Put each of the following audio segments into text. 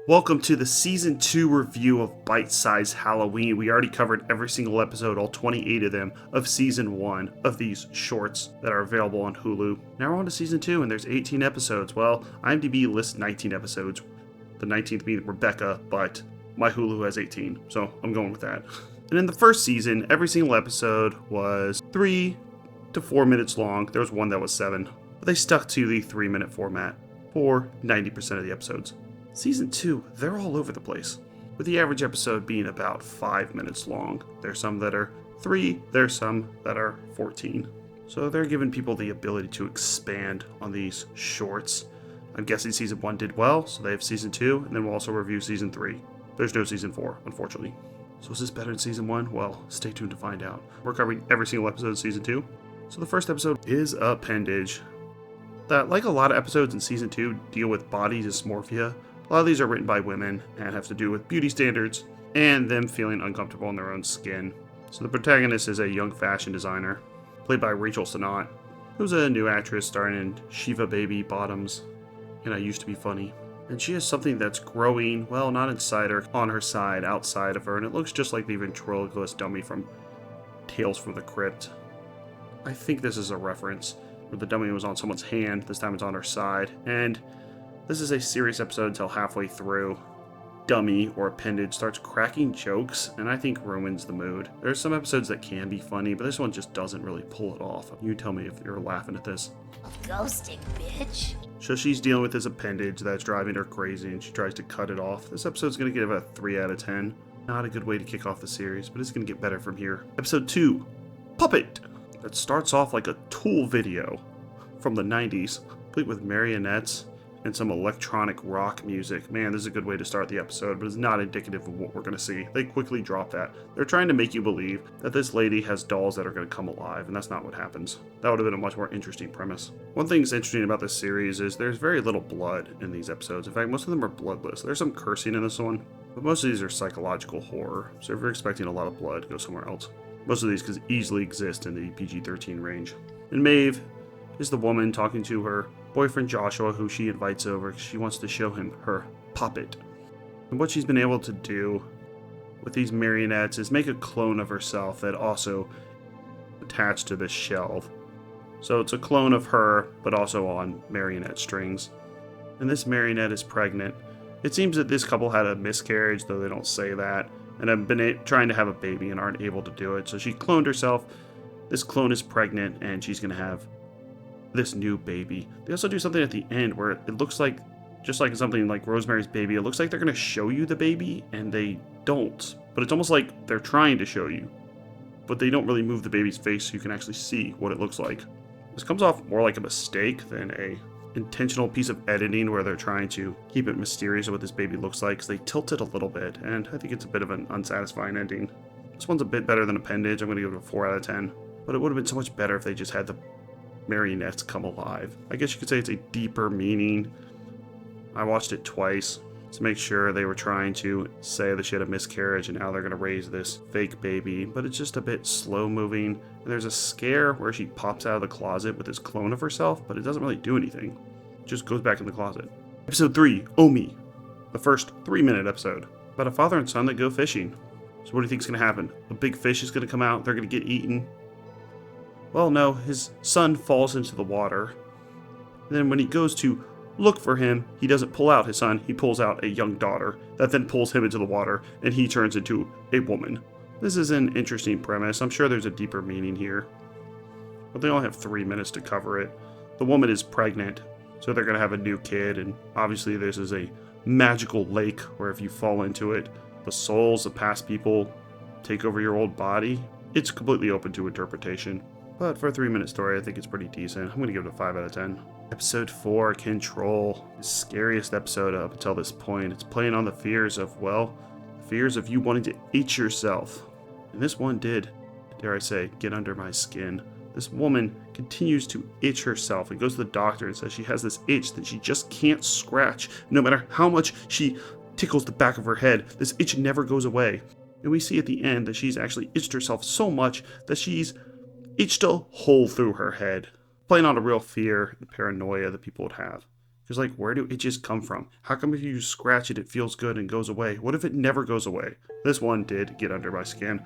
Welcome to the Season 2 review of Bite Size Halloween. We already covered every single episode, all 28 of them, of Season 1 of these shorts that are available on Hulu. Now we're on to Season 2 and there's 18 episodes. Well, IMDb lists 19 episodes, the 19th being Rebecca, but my Hulu has 18, so I'm going with that. And in the first season, every single episode was 3 to 4 minutes long. There was one that was 7, but they stuck to the 3-minute format for 90% of the episodes. Season 2, they're all over the place, with the average episode being about 5 minutes long. There's some that are 3, there's some that are 14. So they're giving people the ability to expand on these shorts. I'm guessing Season 1 did well, so they have Season 2, and then we'll also review Season 3. There's no Season 4, unfortunately. So is this better than Season 1? Well, stay tuned to find out. We're covering every single episode of Season 2. So the first episode is Appendage. That, like a lot of episodes in Season 2, deal with body dysmorphia. A lot of these are written by women and have to do with beauty standards and them feeling uncomfortable in their own skin. So the protagonist is a young fashion designer, played by Rachel Sennott, who's a new actress starring in Shiva Baby Bottoms and I Used to Be Funny. And she has something that's growing, well, not inside her, on her side, outside of her, and it looks just like the ventriloquist dummy from Tales from the Crypt. I think this is a reference where the dummy was on someone's hand, this time it's on her side, and this is a serious episode until halfway through. Dummy, or Appendage, starts cracking jokes, and I think ruins the mood. There's some episodes that can be funny, but this one just doesn't really pull it off. You tell me if you're laughing at this. A ghosting, bitch. So she's dealing with this appendage that's driving her crazy, and she tries to cut it off. This episode's going to give a 3 out of 10. Not a good way to kick off the series, but it's going to get better from here. Episode 2, Puppet. That starts off like a Tool video from the 90s, complete with marionettes and some electronic rock music. Man, this is a good way to start the episode, but it's not indicative of what we're going to see. They quickly drop that. They're trying to make you believe that this lady has dolls that are going to come alive, and that's not what happens. That would have been a much more interesting premise. One thing that's interesting about this series is there's very little blood in these episodes. In fact, most of them are bloodless. There's some cursing in this one, but most of these are psychological horror, so if you're expecting a lot of blood, go somewhere else. Most of these could easily exist in the PG-13 range. And Maeve is the woman talking to her boyfriend Joshua, who she invites over because she wants to show him her puppet. And what she's been able to do with these marionettes is make a clone of herself that also attached to this shelf. So it's a clone of her, but also on marionette strings. And this marionette is pregnant. It seems that this couple had a miscarriage, though they don't say that, and have been trying to have a baby and aren't able to do it. So she cloned herself. This clone is pregnant, and she's going to have this new baby. They also do something at the end where it looks like, just like something like Rosemary's Baby, it looks like they're going to show you the baby, and they don't. But it's almost like they're trying to show you, but they don't really move the baby's face so you can actually see what it looks like. This comes off more like a mistake than a intentional piece of editing where they're trying to keep it mysterious of what this baby looks like, because they tilt it a little bit, and I think it's a bit of an unsatisfying ending. This one's a bit better than Appendage. I'm going to give it a 4 out of 10, but it would have been so much better if they just had the marionettes come alive. I guess you could say it's a deeper meaning. I watched it twice to make sure they were trying to say that she had a miscarriage and now they're going to raise this fake baby, but it's just a bit slow moving. And there's a scare where she pops out of the closet with this clone of herself, but it doesn't really do anything. It just goes back in the closet. Episode 3, Omi. The first 3-minute episode about a father and son that go fishing. So what do you think is going to happen? A big fish is going to come out, they're going to get eaten. Well, no, his son falls into the water. And then when he goes to look for him, he doesn't pull out his son, he pulls out a young daughter that then pulls him into the water, and he turns into a woman. This is an interesting premise. I'm sure there's a deeper meaning here, but they only have 3 minutes to cover it. The woman is pregnant, so they're going to have a new kid, and obviously this is a magical lake where if you fall into it, the souls of past people take over your old body. It's completely open to interpretation. But for a 3-minute story, I think it's pretty decent. I'm going to give it a 5 out of 10. Episode 4, Control. The scariest episode up until this point. It's playing on the fears of, well, the fears of you wanting to eat yourself. And this one did, dare I say, get under my skin. This woman continues to itch herself and goes to the doctor and says she has this itch that she just can't scratch. No matter how much she tickles the back of her head, this itch never goes away. And we see at the end that she's actually itched herself so much that she's itched a hole through her head, playing on a real fear and paranoia that people would have. Because, like, where do itches come from? How come if you scratch it, it feels good and goes away? What if it never goes away? This one did get under my skin.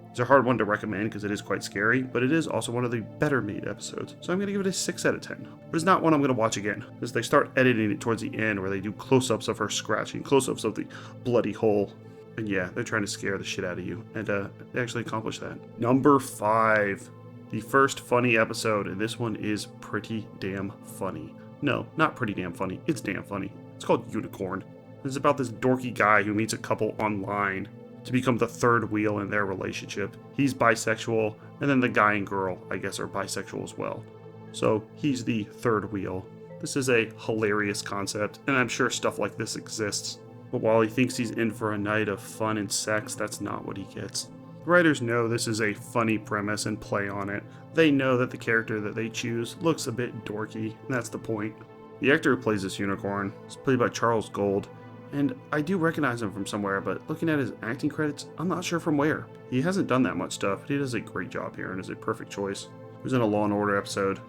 It's a hard one to recommend because it is quite scary, but it is also one of the better made episodes. So I'm going to give it a 6 out of 10. But it's not one I'm going to watch again, because they start editing it towards the end where they do close-ups of her scratching, close-ups of the bloody hole. And yeah, they're trying to scare the shit out of you. And they actually accomplish that. Number 5. The first funny episode, and this one is pretty damn funny. No, not pretty damn funny. It's damn funny. It's called Unicorn. It's about this dorky guy who meets a couple online to become the third wheel in their relationship. He's bisexual, and then the guy and girl, I guess, are bisexual as well. So he's the third wheel. This is a hilarious concept, and I'm sure stuff like this exists. But while he thinks he's in for a night of fun and sex, that's not what he gets. The writers know this is a funny premise and play on it. They know that the character that they choose looks a bit dorky, and that's the point. The actor who plays this unicorn is played by Charles Gold, and I do recognize him from somewhere, but looking at his acting credits, I'm not sure from where. He hasn't done that much stuff, but he does a great job here and is a perfect choice. He was in a Law & Order episode,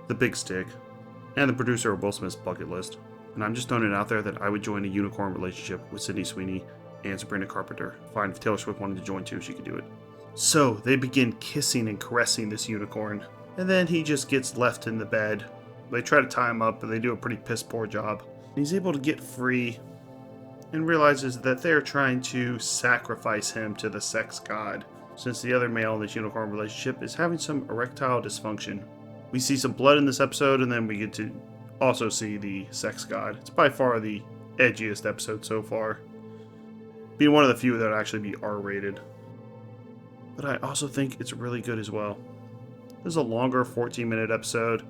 The Big Stick, and the producer of Will Smith's Bucket List. And I'm just throwing it out there that I would join a unicorn relationship with Sydney Sweeney and Sabrina Carpenter. Fine, if Taylor Swift wanted to join too, she could do it. So they begin kissing and caressing this unicorn, and then he just gets left in the bed. They try to tie him up, but they do a pretty piss poor job. He's able to get free and realizes that they're trying to sacrifice him to the sex god, since the other male in this unicorn relationship is having some erectile dysfunction. We see some blood in this episode, and then we get to also see the sex god. It's by far the edgiest episode so far, being one of the few that would actually be R-rated. But I also think it's really good as well. This is a longer 14-minute episode,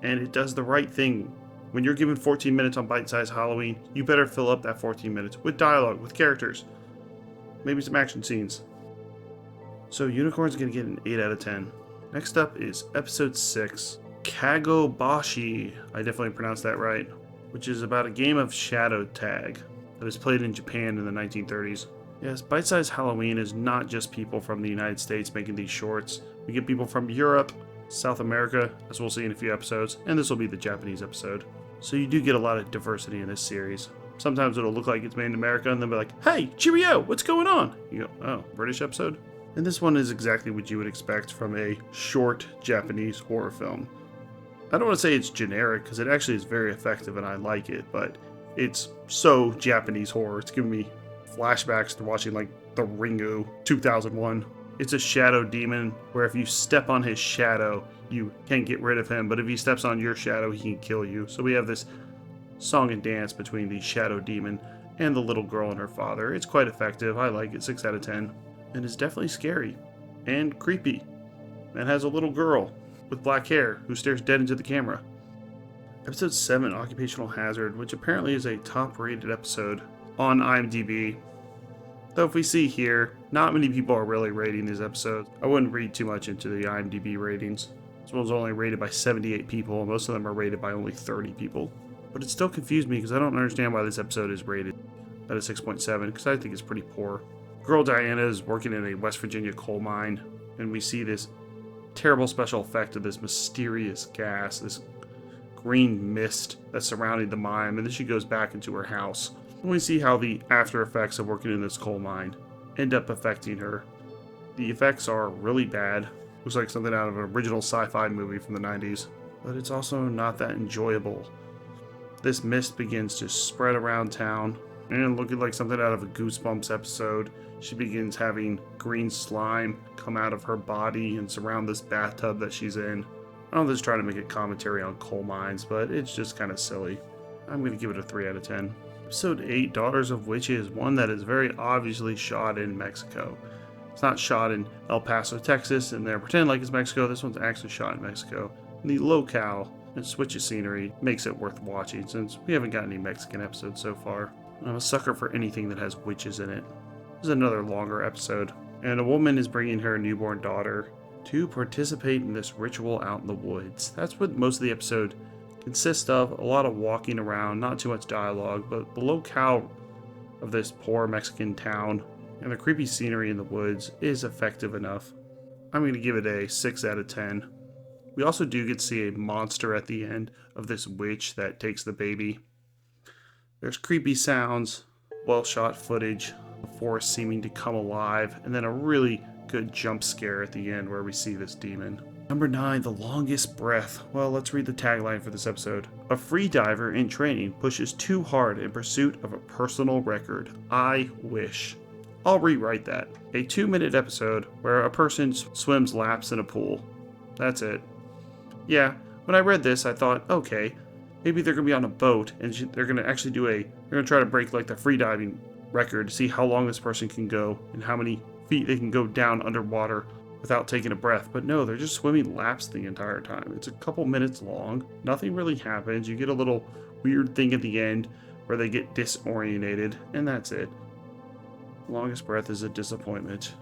and it does the right thing. When you're given 14 minutes on Bite-Sized Halloween, you better fill up that 14 minutes with dialogue, with characters, maybe some action scenes. So Unicorn's going to get an 8 out of 10. Next up is episode 6, Kagobashi. I definitely pronounced that right. Which is about a game of shadow tag that was played in Japan in the 1930s. Yes, Bite-Sized Halloween is not just people from the United States making these shorts. We get people from Europe, South America, as we'll see in a few episodes, and this will be the Japanese episode. So you do get a lot of diversity in this series. Sometimes it'll look like it's made in America, and they'll be like, hey, cheerio, what's going on? You go, oh, British episode? And this one is exactly what you would expect from a short Japanese horror film. I don't want to say it's generic, because it actually is very effective and I like it, but it's so Japanese horror. It's giving me flashbacks to watching like The Ringu 2001. It's a shadow demon where if you step on his shadow, you can't get rid of him, but if he steps on your shadow, he can kill you. So we have this song and dance between the shadow demon and the little girl and her father. It's quite effective. I like it. 6 out of 10. And it's definitely scary and creepy and has a little girl with black hair who stares dead into the camera. Episode 7, Occupational Hazard, which apparently is a top-rated episode on IMDb. Though if we see here, not many people are really rating these episodes. I wouldn't read too much into the IMDb ratings. This one's only rated by 78 people, and most of them are rated by only 30 people. But it still confused me because I don't understand why this episode is rated at a 6.7, because I think it's pretty poor. Girl Diana is working in a West Virginia coal mine, and we see this terrible special effect of this mysterious gas, this green mist that's surrounding the mine, and then she goes back into her house. And we see how the after effects of working in this coal mine end up affecting her. The effects are really bad. Looks like something out of an original sci-fi movie from the 90s. But it's also not that enjoyable. This mist begins to spread around town, and looking like something out of a Goosebumps episode, she begins having green slime come out of her body and surround this bathtub that she's in. I don't know if this is trying to make a commentary on coal mines, but it's just kind of silly. I'm going to give it a 3 out of 10. Episode 8, Daughters of Witches, one that is very obviously shot in Mexico. It's not shot in El Paso, Texas, and they're pretending like it's Mexico. This one's actually shot in Mexico. And the locale and switch of scenery makes it worth watching, since we haven't got any Mexican episodes so far. I'm a sucker for anything that has witches in it. This is another longer episode, and a woman is bringing her newborn daughter to participate in this ritual out in the woods. That's what most of the episode consists of. A lot of walking around, not too much dialogue, but the locale of this poor Mexican town and the creepy scenery in the woods is effective enough. I'm going to give it a 6 out of 10. We also do get to see a monster at the end of this witch that takes the baby. There's creepy sounds, well shot footage, the forest seeming to come alive, and then a really good jump scare at the end where we see this demon. Number 9, the longest breath. Well, let's read the tagline for this episode. A free diver in training pushes too hard in pursuit of a personal record. I wish. I'll rewrite that. A 2-minute episode where a person swims laps in a pool. That's it. Yeah, when I read this, I thought, okay, maybe they're going to be on a boat and they're going to actually they're going to try to break like the free diving record to see how long this person can go and how many feet they can go down underwater without taking a breath. But no, they're just swimming laps the entire time. It's a couple minutes long. Nothing really happens. You get a little weird thing at the end where they get disorientated, and that's it. Longest breath is a disappointment.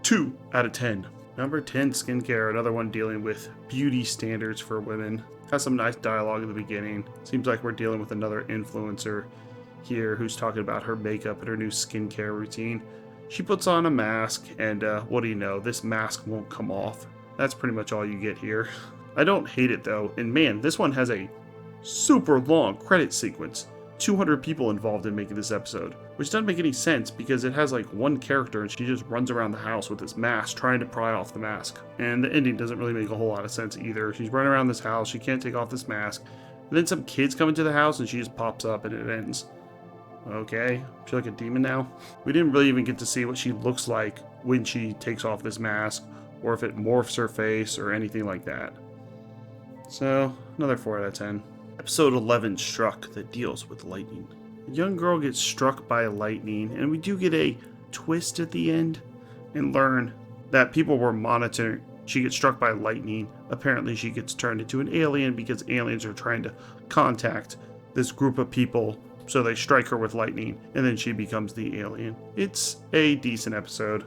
2 out of 10. Number 10, skincare, another one dealing with beauty standards for women. Has some nice dialogue at the beginning. Seems like we're dealing with another influencer here who's talking about her makeup and her new skincare routine. She puts on a mask, and what do you know, this mask won't come off. That's pretty much all you get here. I don't hate it though, and man, this one has a super long credit sequence. 200 people involved in making this episode, which doesn't make any sense because it has like one character and she just runs around the house with this mask trying to pry off the mask. And the ending doesn't really make a whole lot of sense either. She's running around this house, she can't take off this mask, and then some kids come into the house and she just pops up and it ends. Okay, she's like a demon now. We didn't really even get to see what she looks like when she takes off this mask, or if it morphs her face or anything like that. So, another 4 out of 10. Episode 11, Struck, that deals with lightning. A young girl gets struck by lightning, and we do get a twist at the end and learn that people were monitoring. She gets struck by lightning. Apparently she gets turned into an alien because aliens are trying to contact this group of people. So they strike her with lightning, and then she becomes the alien. It's a decent episode.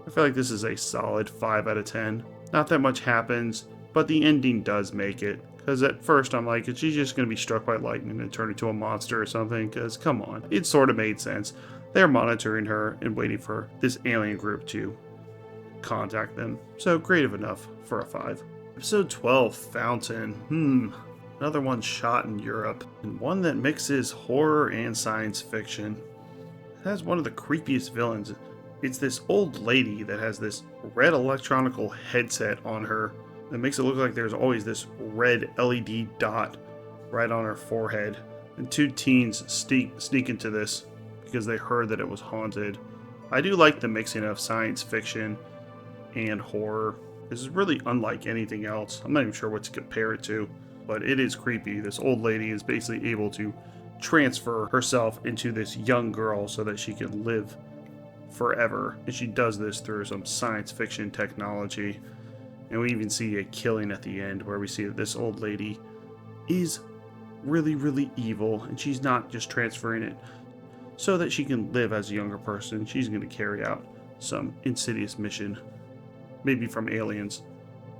I feel like this is a solid 5 out of 10. Not that much happens, but the ending does make it. Because at first I'm like, is she just going to be struck by lightning and turn into a monster or something? Because come on, it sort of made sense. They're monitoring her and waiting for this alien group to contact them. So creative enough for a 5. Episode 12, Fountain. Another one shot in Europe, and one that mixes horror and science fiction. It has one of the creepiest villains. It's this old lady that has this red electronical headset on her that makes it look like there's always this red LED dot right on her forehead. And 2 teens sneak into this because they heard that it was haunted. I do like the mixing of science fiction and horror. This is really unlike anything else. I'm not even sure what to compare it to. But it is creepy. This old lady is basically able to transfer herself into this young girl so that she can live forever. And she does this through some science fiction technology. And we even see a killing at the end where we see that this old lady is really, really evil. And she's not just transferring it so that she can live as a younger person. She's going to carry out some insidious mission. Maybe from aliens.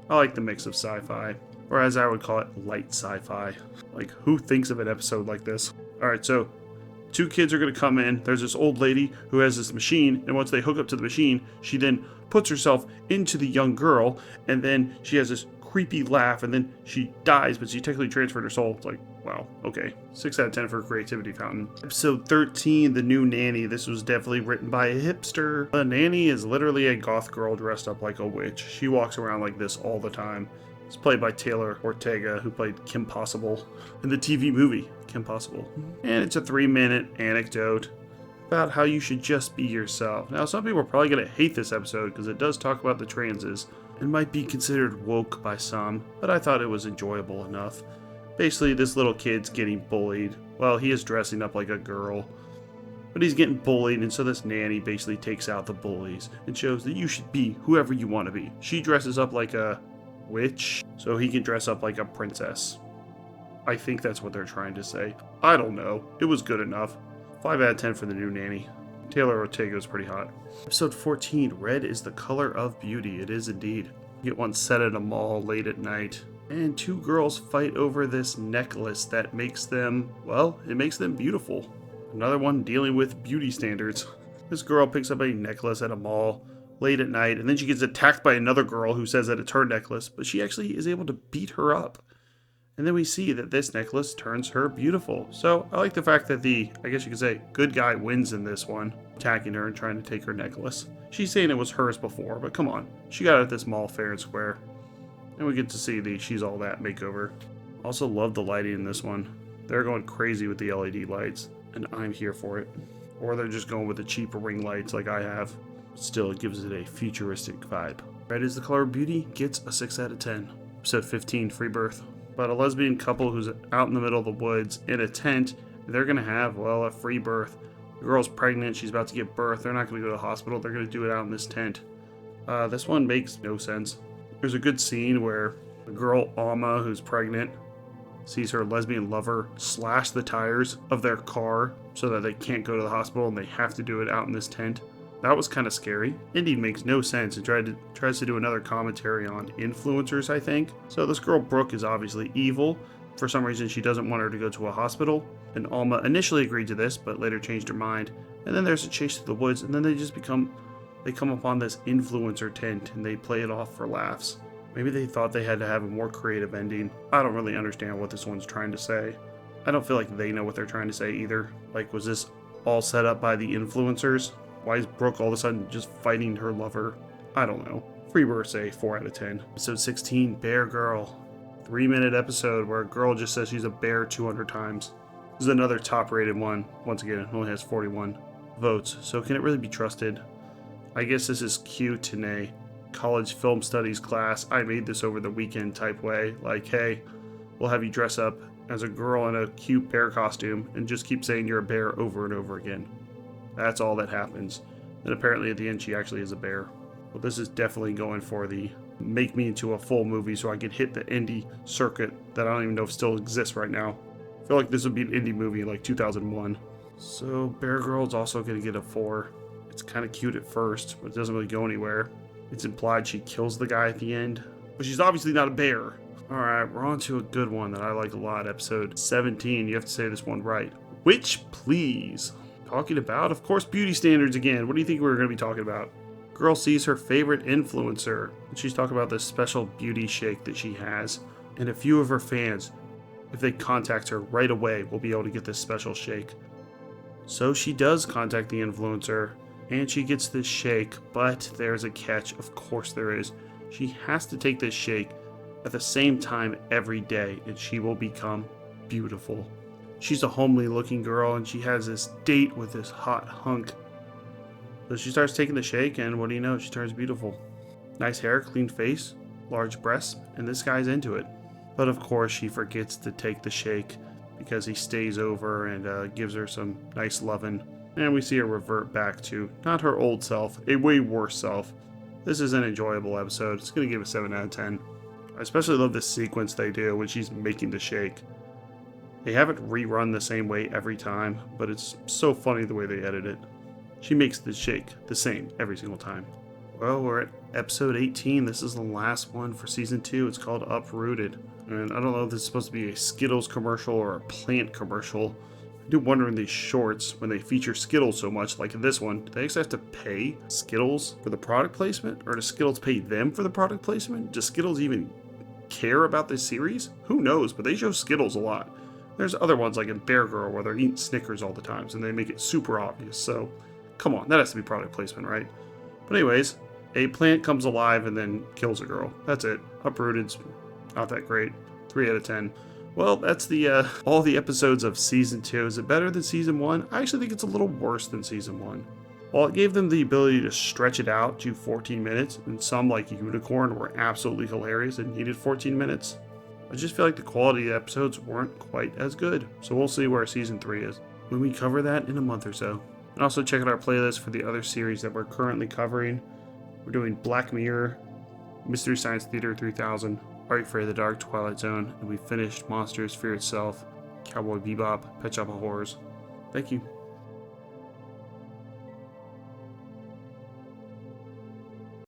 I like the mix of sci-fi. Or as I would call it, light sci-fi. Like, who thinks of an episode like this? Alright, so 2 kids are going to come in. There's this old lady who has this machine, and once they hook up to the machine, she then puts herself into the young girl, and then she has this creepy laugh, and then she dies, but she technically transferred her soul. It's like, wow, okay. 6 out of 10 for Creativity Fountain. Episode 13, The New Nanny. This was definitely written by a hipster. The nanny is literally a goth girl dressed up like a witch. She walks around like this all the time. It's played by Taylor Ortega, who played Kim Possible in the TV movie Kim Possible. And it's a 3-minute anecdote about how you should just be yourself. Now, some people are probably going to hate this episode because it does talk about the transes and might be considered woke by some, but I thought it was enjoyable enough. Basically, this little kid's getting bullied. Well, he is dressing up like a girl, but he's getting bullied, and so this nanny basically takes out the bullies and shows that you should be whoever you want to be. She dresses up like a witch, so he can dress up like a princess. I think that's what they're trying to say. I don't know. It was good enough. 5 out of 10 for The New Nanny. Taylor Ortega is pretty hot. Episode 14, Red is the Color of Beauty. It is indeed. You get one set at a mall late at night, and 2 girls fight over this necklace that makes them, well, it makes them beautiful. Another one dealing with beauty standards. This girl picks up a necklace at a mall late at night, and then she gets attacked by another girl who says that it's her necklace, but she actually is able to beat her up. And then we see that this necklace turns her beautiful. So I like the fact that I guess you could say, good guy wins in this one, attacking her and trying to take her necklace. She's saying it was hers before, but come on. She got it at this mall fair and square. And we get to see the She's All That makeover. Also love the lighting in this one. They're going crazy with the LED lights, and I'm here for it. Or they're just going with the cheaper ring lights like I have. Still, it gives it a futuristic vibe. Red is the color of beauty, gets a 6 out of 10. Episode 15, Free Birth. About a lesbian couple who's out in the middle of the woods in a tent. They're going to have, well, a free birth. The girl's pregnant. She's about to give birth. They're not going to go to the hospital. They're going to do it out in this tent. This one makes no sense. There's a good scene where the girl, Alma, who's pregnant, sees her lesbian lover slash the tires of their car so that they can't go to the hospital and they have to do it out in this tent. That was kind of scary. Indy makes no sense and tries to do another commentary on influencers, I think. So this girl, Brooke, is obviously evil. For some reason, she doesn't want her to go to a hospital. And Alma initially agreed to this, but later changed her mind. And then there's a chase through the woods, and then they come upon this influencer tent, and they play it off for laughs. Maybe they thought they had to have a more creative ending. I don't really understand what this one's trying to say. I don't feel like they know what they're trying to say either. Like, was this all set up by the influencers? Why is Brooke all of a sudden just fighting her lover? I don't know. Free Birth, say 4 out of 10. Episode 16, Bear Girl. 3-minute episode where a girl just says she's a bear 200 times. This is another top rated one. Once again, it only has 41 votes. So can it really be trusted? I guess this is cute in a college film studies class. I made this over the weekend type way. Like, hey, we'll have you dress up as a girl in a cute bear costume and just keep saying you're a bear over and over again. That's all that happens. And apparently at the end she actually is a bear. Well, this is definitely going for the make me into a full movie so I can hit the indie circuit that I don't even know if still exists right now. I feel like this would be an indie movie in like 2001. So Bear Girl is also going to get a 4. It's kind of cute at first, but it doesn't really go anywhere. It's implied she kills the guy at the end, but she's obviously not a bear. Alright, we're on to a good one that I like a lot. Episode 17. You have to say this one right. Witch Please. Talking about, of course, beauty standards again. What do you think we're going to be talking about? Girl sees her favorite influencer, and she's talking about this special beauty shake that she has. And a few of her fans, if they contact her right away, will be able to get this special shake. So she does contact the influencer, and she gets this shake, but there's a catch. Of course there is. She has to take this shake at the same time every day, and she will become beautiful. She's a homely looking girl, and she has this date with this hot hunk. So she starts taking the shake, and what do you know? She turns beautiful. Nice hair, clean face, large breasts, and this guy's into it. But of course, she forgets to take the shake because he stays over and gives her some nice lovin'. And we see her revert back to not her old self, a way worse self. This is an enjoyable episode. It's going to give it a 7 out of 10. I especially love this sequence they do when she's making the shake. They have it rerun the same way every time, but it's so funny the way they edit it. She makes the shake the same every single time. Well, we're at episode 18. This is the last one for season 2. It's called Uprooted. And I don't know if this is supposed to be a Skittles commercial or a plant commercial. I do wonder in these shorts, when they feature Skittles so much, like in this one, do they actually have to pay Skittles for the product placement? Or does Skittles pay them for the product placement? Does Skittles even care about this series? Who knows, but they show Skittles a lot. There's other ones like in Bear Girl where they're eating Snickers all the time, and they make it super obvious. So, come on, that has to be product placement, right? But anyways, a plant comes alive and then kills a girl. That's it. Uprooted's not that great. 3 out of 10. Well, that's the all the episodes of season 2. Is it better than season 1? I actually think it's a little worse than season 1. While it gave them the ability to stretch it out to 14 minutes, and some like Unicorn were absolutely hilarious and needed 14 minutes, I just feel like the quality of the episodes weren't quite as good. So we'll see where season 3 is when we cover that in a month or so. And also check out our playlist for the other series that we're currently covering. We're doing Black Mirror, Mystery Science Theater 3000, Are You Afraid of the Dark, Twilight Zone, and we finished Monsters, Fear Itself, Cowboy Bebop, Pet Shop of Horrors. Thank you.